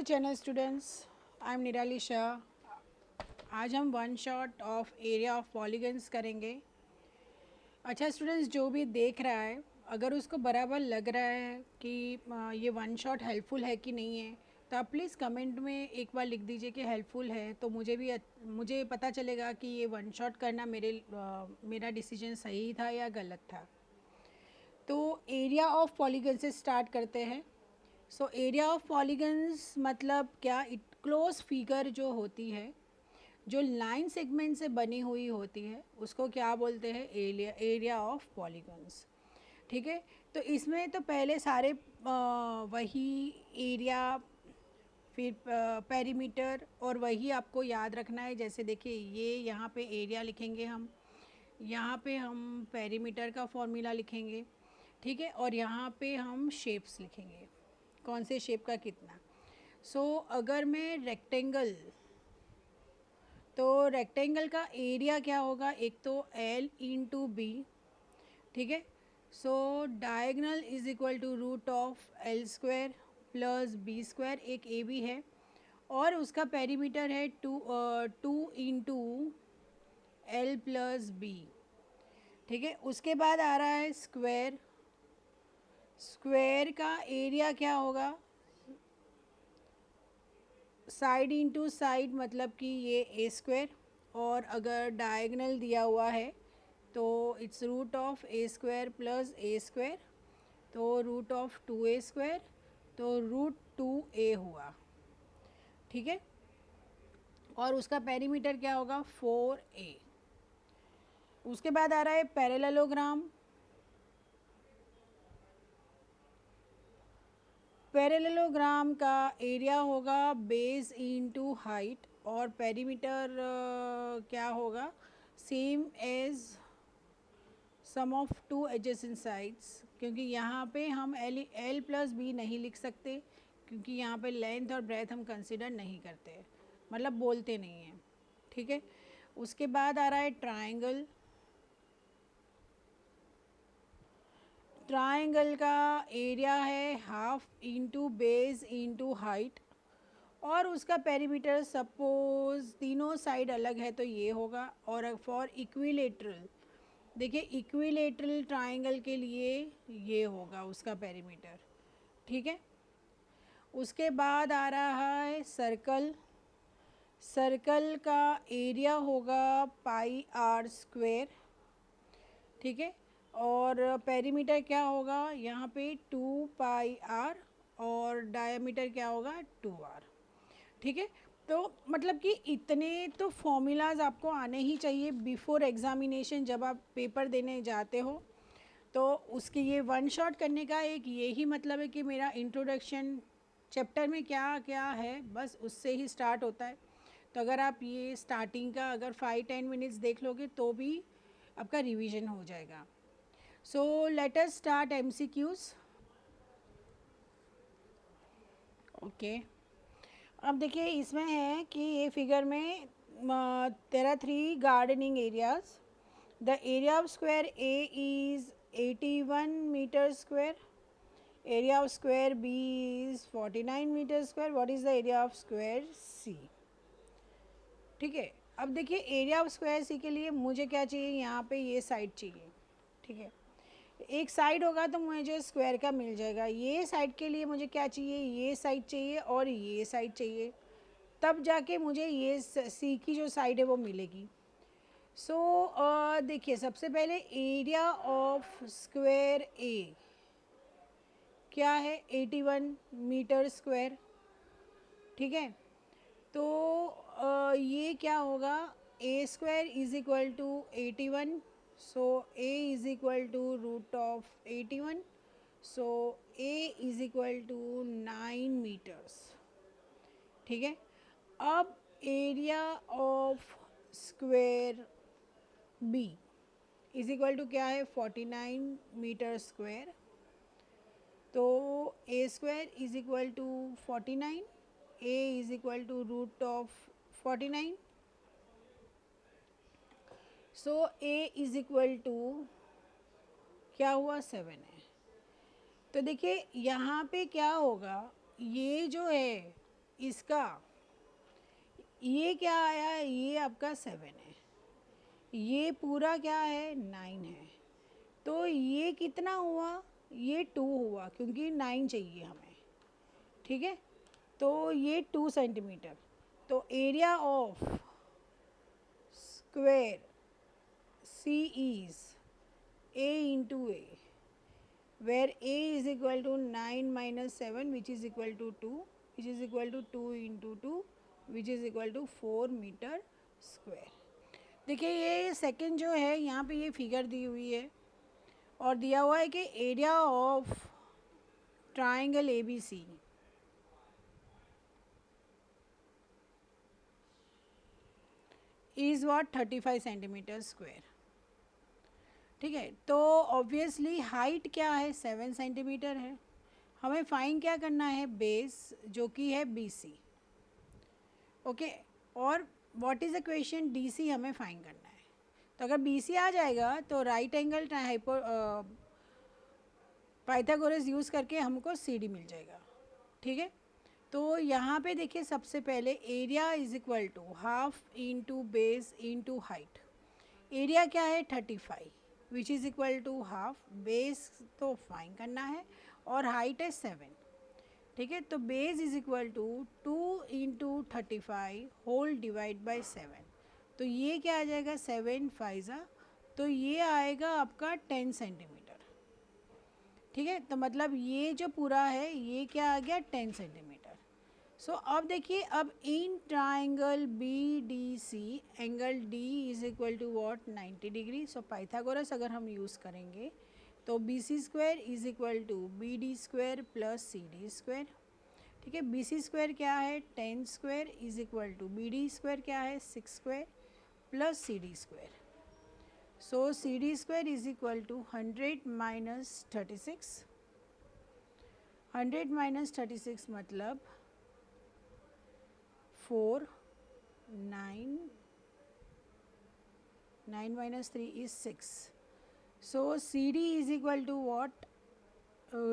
Channel students, I am निराली शाह। आज हम one shot of area of polygons करेंगे। अच्छा स्टूडेंट्स, जो भी देख रहा है अगर उसको बराबर लग रहा है कि ये वन शॉट हेल्पफुल है कि नहीं है, तो आप प्लीज़ कमेंट में एक बार लिख दीजिए कि हेल्पफुल है, तो मुझे पता चलेगा कि ये वन शॉट करना मेरा डिसीजन सही था या गलत था। तो एरिया ऑफ पॉलीगन से स्टार्ट करते हैं। सो एरिया ऑफ पॉलीगन्स मतलब क्या, इट क्लोज फिगर जो होती है, जो लाइन सेगमेंट से बनी हुई होती है, उसको क्या बोलते हैं? Area of polygons. ठीक है, तो इसमें तो पहले सारे वही एरिया, फिर पेरीमीटर, और वही आपको याद रखना है। जैसे देखिए, ये यहाँ पे एरिया लिखेंगे हम, यहाँ पे हम पेरीमीटर का फॉर्मूला लिखेंगे, ठीक है, और यहाँ पे हम शेप्स लिखेंगे, कौन से शेप का कितना। अगर मैं रेक्टेंगल, तो रेक्टेंगल का एरिया क्या होगा? एक तो L इंटू बी, ठीक है। Diagonal is equal to root of L square plus B square, एक ए बी है, और उसका पेरीमीटर है two into L plus B, ठीक है। उसके बाद आ रहा है स्क्वायर। स्क्वायर का एरिया क्या होगा? साइड इंटू साइड, मतलब कि ये ए स्क्वायर, और अगर डायगनल दिया हुआ है तो it's root of A square plus A square, तो root of two A square, तो रूट टू ए हुआ, ठीक है। और उसका पेरीमीटर क्या होगा? 4a। उसके बाद आ रहा है पैरेललोग्राम। पैरेललोग्राम का एरिया होगा बेस इंटू हाइट, और पेरीमीटर क्या होगा? Same as sum of two adjacent sides, क्योंकि यहाँ पे हम एल प्लस बी नहीं लिख सकते, क्योंकि यहाँ पे लेंथ और ब्रेथ हम कंसिडर नहीं करते, मतलब बोलते नहीं हैं, ठीक है। उसके बाद आ रहा है ट्रायंगल। ट्रायंगल का एरिया है half into base into height, और उसका पेरीमीटर सपोज तीनों साइड अलग है तो ये होगा। और फॉर इक्विलेटरल, देखिए इक्विलेटरल ट्रायंगल के लिए ये होगा उसका पेरीमीटर, ठीक है। उसके बाद आ रहा है सर्कल। सर्कल का एरिया होगा पाई आर स्क्वेयर, ठीक है, और पेरीमीटर क्या होगा? यहाँ पे 2 पाई आर, और डायमीटर क्या होगा? 2r, ठीक है। तो मतलब कि इतने तो फॉर्मूलाज आपको आने ही चाहिए बिफोर एग्जामिनेशन, जब आप पेपर देने जाते हो। तो उसकी ये वन शॉट करने का एक यही मतलब है कि मेरा इंट्रोडक्शन चैप्टर में क्या क्या है, बस उससे ही स्टार्ट होता है। तो अगर आप ये स्टार्टिंग का अगर 5-10 मिनट्स देख लोगे तो भी आपका रिवीजन हो जाएगा। So let us start MCQs। Okay, अब देखिए इसमें है कि ये फिगर में there are 3 gardening areas. The area of square A is 81 meter square. Area of square B is 49 meter square. What is the area of square C? ठीक है, अब देखिए एरिया ऑफ स्क्वायर सी के लिए मुझे क्या चाहिए? यहाँ पे ये साइड चाहिए, ठीक है। एक साइड होगा तो मुझे स्क्वायर का मिल जाएगा। ये साइड के लिए मुझे क्या चाहिए? ये साइड चाहिए और ये साइड चाहिए, तब जाके मुझे ये सी की जो साइड है वो मिलेगी। देखिए सबसे पहले एरिया ऑफ स्क्वायर ए क्या है? 81 मीटर स्क्वायर, ठीक है। तो ये क्या होगा? A square is equal to 81, so A is equal to root of 81, so A is equal to 9 metres, ठीक है। अब area of square B is equal to क्या है? 49 मीटर स्क्वायर, तो A square is equal to 49, A is equal to root of 49, so A is equal to क्या हुआ? 7 है। तो देखिए यहाँ पे क्या होगा, ये जो है इसका ये क्या आया, ये आपका 7 है, ये पूरा क्या है 9 है, तो ये कितना हुआ, ये 2 हुआ क्योंकि 9 चाहिए हमें, ठीक है। तो ये 2 सेंटीमीटर, तो area of square C is a into a, where a is equal to 9 minus 7 which is equal to 2, which is equal to 2 into 2 which is equal to 4 metre square. देखिए ये सेकंड जो है यहाँ पे ये figure दी हुई है और दिया हुआ है कि area of triangle A B C is what 35 centimetre square, ठीक है। तो ऑब्वियसली हाइट क्या है 7 सेंटीमीटर है, हमें फाइंड क्या करना है बेस जो कि है बी सी, ओके। और what is the question, D C हमें फाइंड करना है। तो अगर बी सी आ जाएगा तो राइट एंगल पाइथागोरस यूज़ करके हमको सी डी मिल जाएगा, ठीक है। तो यहाँ पे देखिए सबसे पहले area is equal to half into base into height. Area क्या है 35 which is equal to half, base तो फाइंड करना है और हाइट है 7, ठीक है। तो base is equal to 2 into 35 whole divide by 7, तो ये क्या आ जाएगा 7 फाइजा, तो ये आएगा आपका 10 सेंटीमीटर, ठीक है। तो मतलब ये जो पूरा है ये क्या आ गया 10 सेंटीमीटर। सो अब देखिए, अब in triangle B D C angle D is equal to what 90 degree. So Pythagoras अगर हम यूज़ करेंगे तो B C square is equal to B D square plus C D square, ठीक है। बी सी स्क्वायर क्या है 10 square is equal to B D square क्या है 6 square plus C D square. So C D square is equal to 100 minus 36, 100 minus 36 मतलब 4, 9, 9 minus 3 is 6. So CD is equal to what?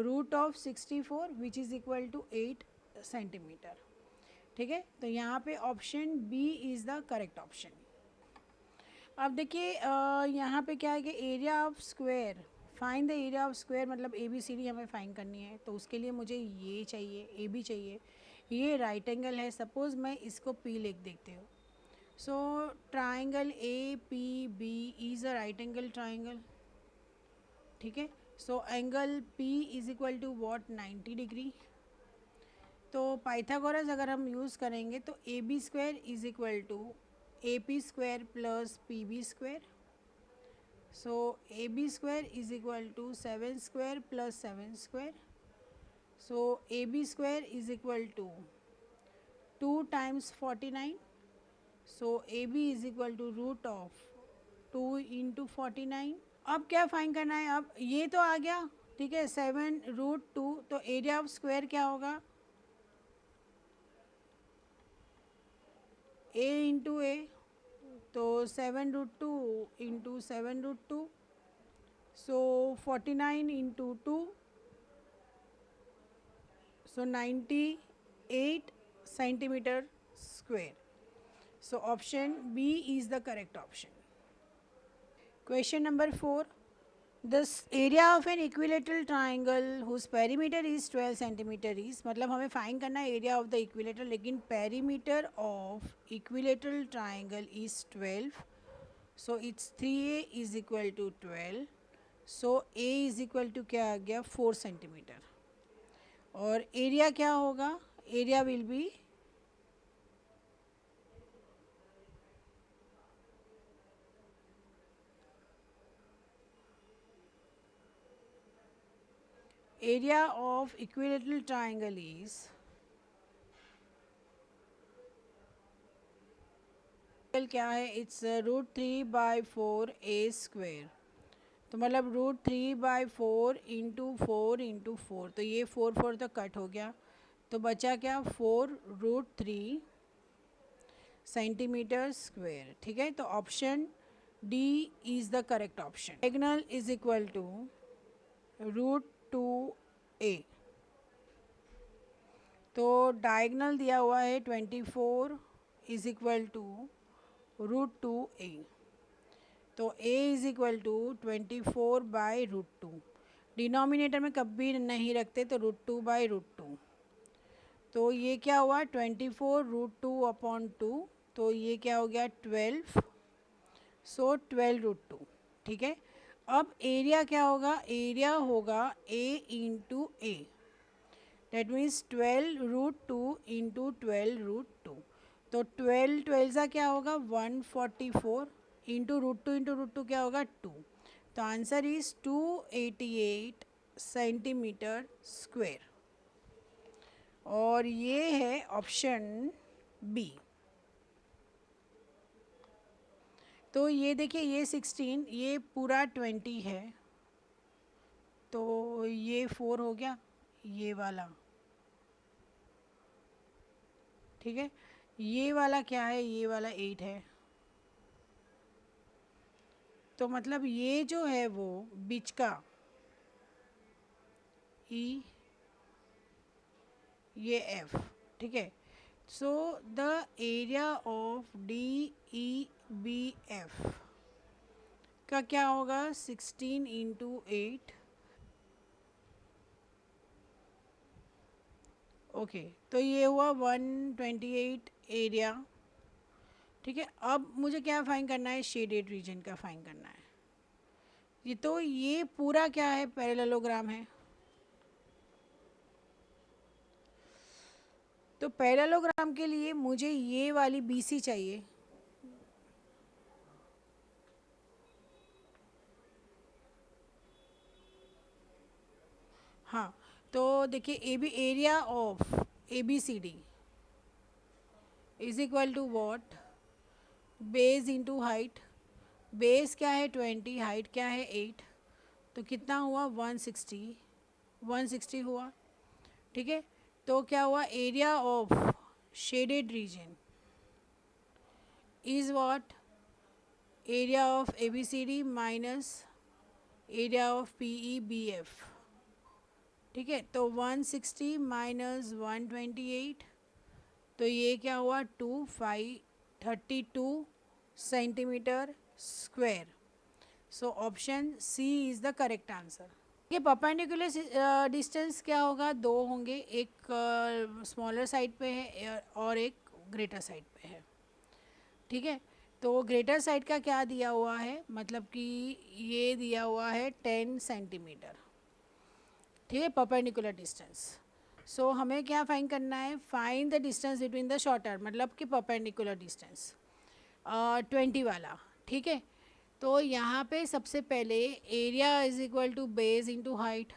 Root of 64 which is equal to 8 centimetre, ठीक है। तो यहाँ पे option B is the correct option. अब देखिए यहाँ पे क्या है कि area of square, find the area of square मतलब ए बी सी डी हमें फाइंड करनी है। तो उसके लिए मुझे ये चाहिए, ए बी चाहिए, ये राइट एंगल है, सपोज़ मैं इसको पी लिख देती हूँ। So triangle A P B is a right angle triangle, ठीक है। So angle P is equal to what 90 degree. तो पाइथागोरस अगर हम यूज़ करेंगे तो A B square is equal to A P square plus P B square. So A B square is equal to 7 square plus 7 square. So A B square is equal to 2 times 49। So A B is equal to root of 2 into 49। अब क्या find करना है, अब ये तो आ गया, ठीक है 7√2। तो एरिया ऑफ स्क्वायर क्या होगा ए इंटू ए, तो 7√2 into 7√2, so 49 into 2, so 98 centimetre square. So option B is the correct option. Question number 4. The area of an equilateral triangle whose perimeter is 12 centimeter is, मतलब हमें find करना है area of the equilateral, लेकिन perimeter of equilateral triangle is 12, so it's 3a is equal to 12। So a is equal to क्या आ गया 4 centimetre, और area क्या होगा, area will be area of equilateral triangle is क्या है, इट्स √3/4a²। तो मतलब √3/4 इंटू 4, तो ये 4 तो कट हो गया, तो बचा क्या 4√3 सेंटीमीटर स्क्वायर, ठीक है। तो option D is the correct option. Diagonal is equal to √2a, तो डायगनल दिया हुआ है 24 इज इक्वल टू √2a। तो a is equal to 24/√2। Denominator में कभी नहीं रखते तो √2/√2। तो ये क्या हुआ 24√2/2। तो ये क्या हो गया 12। सो 12√2। ठीक है। अब एरिया क्या होगा, एरिया होगा a into A. That means 12√2 into 12√2। तो 12 सा क्या होगा 144 इंटू √2 क्या होगा 2। तो आंसर इज 288 सेंटीमीटर स्क्वेयर। और ये है ऑप्शन बी। तो ये देखिए ये 16, ये पूरा 20 है, तो ये 4 हो गया ये वाला। ठीक है। ये वाला क्या है, ये वाला 8 है। तो मतलब ये जो है वो बीच का ई, ये एफ। ठीक है। So the area of D E B F का क्या होगा 16 इंटू 8। ओके। तो ये हुआ 128 एरिया। ठीक है। अब मुझे क्या फाइंड करना है, शेडेड रीजन का फाइंड करना है। ये तो ये पूरा क्या है, पैरेललोग्राम है। तो पैरेललोग्राम के लिए मुझे ये वाली बीसी चाहिए। हाँ। तो देखिए A B, area of A B C D is equal to what, base into height. Base क्या है 20, हाइट क्या है 8। तो कितना हुआ 160, 160 हुआ। ठीक है। तो क्या हुआ area of shaded region is what, area of A B C D minus area of P E B F. ठीक है। तो 160 माइनस 128, तो ये क्या हुआ 2532 centimetre square. So option C is the correct answer. ये परपेंडिकुलर डिस्टेंस क्या होगा, दो होंगे, एक स्मॉलर साइड पे है और एक ग्रेटर साइड पे है। ठीक है। तो ग्रेटर साइड का क्या दिया हुआ है, मतलब कि ये दिया हुआ है 10 सेंटीमीटर। ठीक है, परपेंडिकुलर डिस्टेंस। सो हमें क्या फाइंड करना है, find the distance between the shorter, मतलब कि परपेंडिकुलर डिस्टेंस 20 वाला। ठीक है। तो यहाँ पे सबसे पहले area is equal to base into height.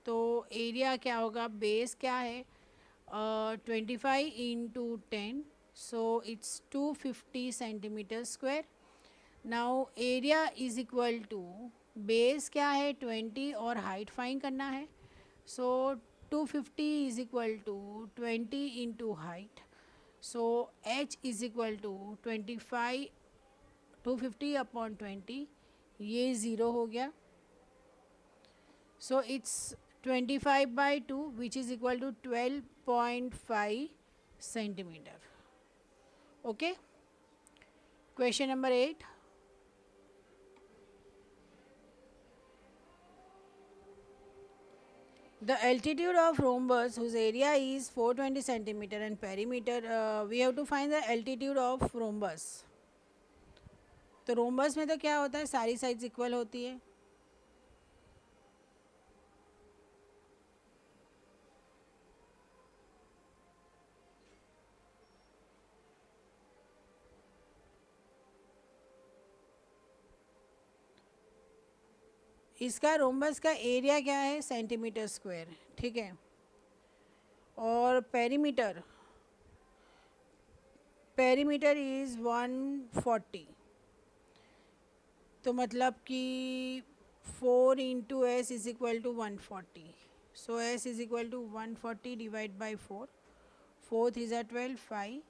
तो एरिया क्या होगा, बेस क्या है 25 into 10, so it's 250 centimetre square. Now area is equal to, base क्या है 20 और हाइट फाइंड करना है। So 250 is equal to 20 into height. So h is equal to 25, 250/20, ये ज़ीरो हो गया। So it's 25/2 which is equal to 12.5 centimetre. Okay. Question number 8। The altitude of rhombus whose area is 420 centimeter and perimeter, we have to find the altitude of rhombus. तो rhombus में तो क्या होता है, सारी साइड्स इक्वल होती है। इसका रोम्बस का एरिया क्या है सेंटीमीटर स्क्वायर। ठीक है। और पेरीमीटर, पेरीमीटर इज़ 140। तो मतलब कि 4 into S is equal to 140। So S is equal to 140 divide by 4, 4 3 ज़ा 12, 5।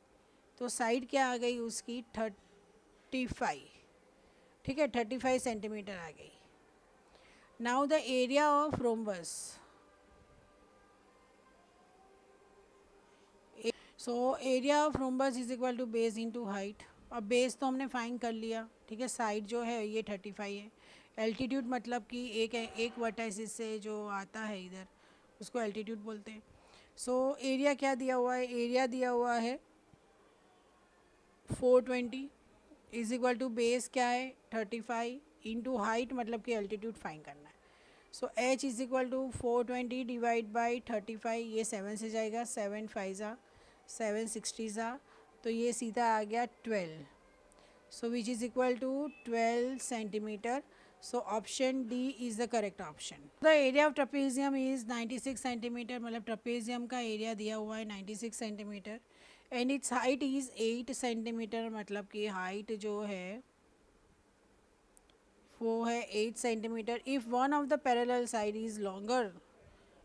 तो साइड क्या आ गई उसकी 35। ठीक है, 35 सेंटीमीटर आ गई। Now the area of rhombus, so area of rhombus is equal to base into height. अब बेस तो हमने फाइंड कर लिया, ठीक है। साइड जो है ये 35 है। एल्टीट्यूड मतलब कि एक वर्टाइसिस से जो आता है इधर उसको एल्टीट्यूड बोलते हैं। सो एरिया क्या दिया हुआ है, एरिया दिया हुआ है 420 इज इक्वल टू बेस क्या है 35 इंटू हाइट मतलब कि एल्टीट्यूड फाइंड करना है। So H is equal to 420 divide by 35, ये 7 से जाएगा, 7 5 ज़ा 7 60 ज़ा, तो ये सीधा आ गया 12। So which is equal to 12 centimetre. So option D is the correct option. The area of trapezium is 96 centimetre, मतलब ट्रपेजियम का एरिया दिया हुआ है 96 centimetre and its height is 8 centimetre, मतलब कि हाइट जो है वो है 8 centimetre. If one of the parallel side is longer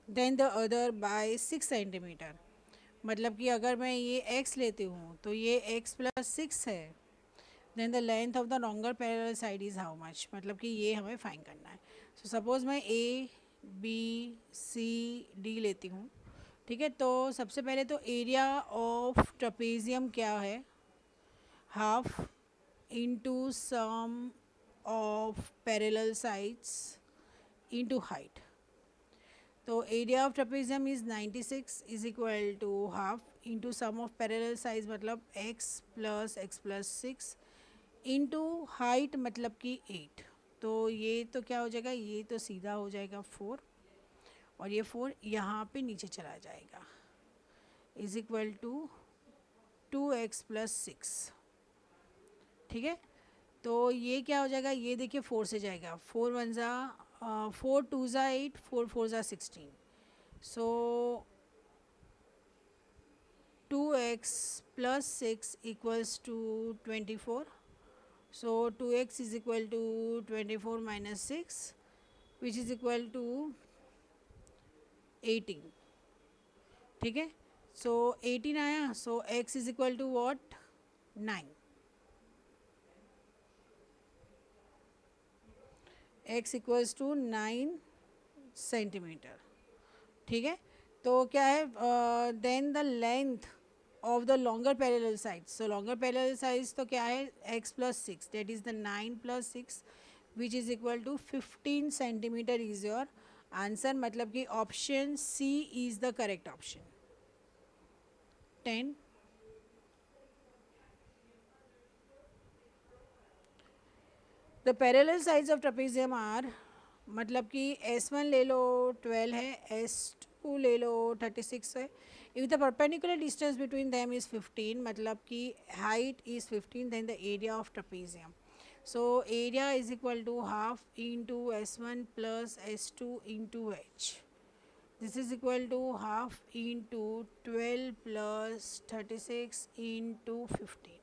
than the other by 6 centimetre, मतलब कि अगर मैं ये x लेती हूँ तो ये x प्लस 6 है, then the length of the longer parallel side is how much, मतलब कि ये हमें फाइंड करना है। सो सपोज़ मैं A B C D लेती हूँ, ठीक है। तो सबसे पहले तो एरिया ऑफ ट्रपेजियम क्या है, half into sum of parallel sides into height. तो area of trapezium is 96 is equal to half into sum of parallel size मतलब x प्लस 6 इंटू हाइट मतलब कि 8। तो ये तो क्या हो जाएगा, ये तो सीधा हो जाएगा 4 और ये 4 यहाँ पे नीचे चला जाएगा is equal to 2x plus 6, ठीक है। तो ये क्या हो जाएगा, ये देखिए 4 से जाएगा, 4 1 ज़ा 4 2 ज़ा 8, 4 4 ज़ा 16। सो 2x plus 6 equals to 24. So 2x is equal to 24 minus 6 which is equal to 18, ठीक है। So 18 आया, so x is equal to what, 9। x equals to 9 सेंटीमीटर, ठीक है। तो क्या है, then the length of the longer parallel side. So longer parallel side तो क्या है x plus 6, that is the 9 plus 6 which is equal to 15 centimetre is your answer, मतलब कि option C is the correct option. 10 the parallel sides of trapezium are, मतलब कि S1 ले लो 12 है, S2 ले लो 36 है। If the perpendicular distance between them is 15, मतलब कि height is 15, then the area of trapezium. So area is equal to half into S1 plus S2 into H। This is equal to half into 12 plus 36 into 15।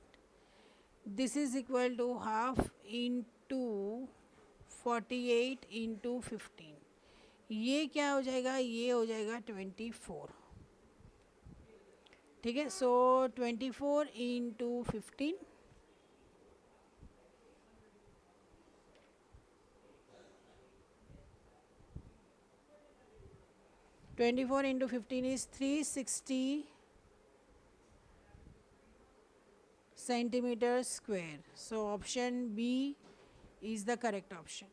This is equal to half into 48 into 15। ये क्या हो जाएगा, ये हो जाएगा 24, ठीक है। So 24 into 15, into 15 is 360 centimetre square. So option B is the correct option,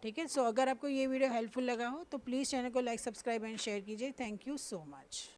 ठीक है। सो अगर आपको ये वीडियो हेल्पफुल लगा हो तो प्लीज़ चैनल को लाइक सब्सक्राइब एंड शेयर कीजिए। Thank you so much.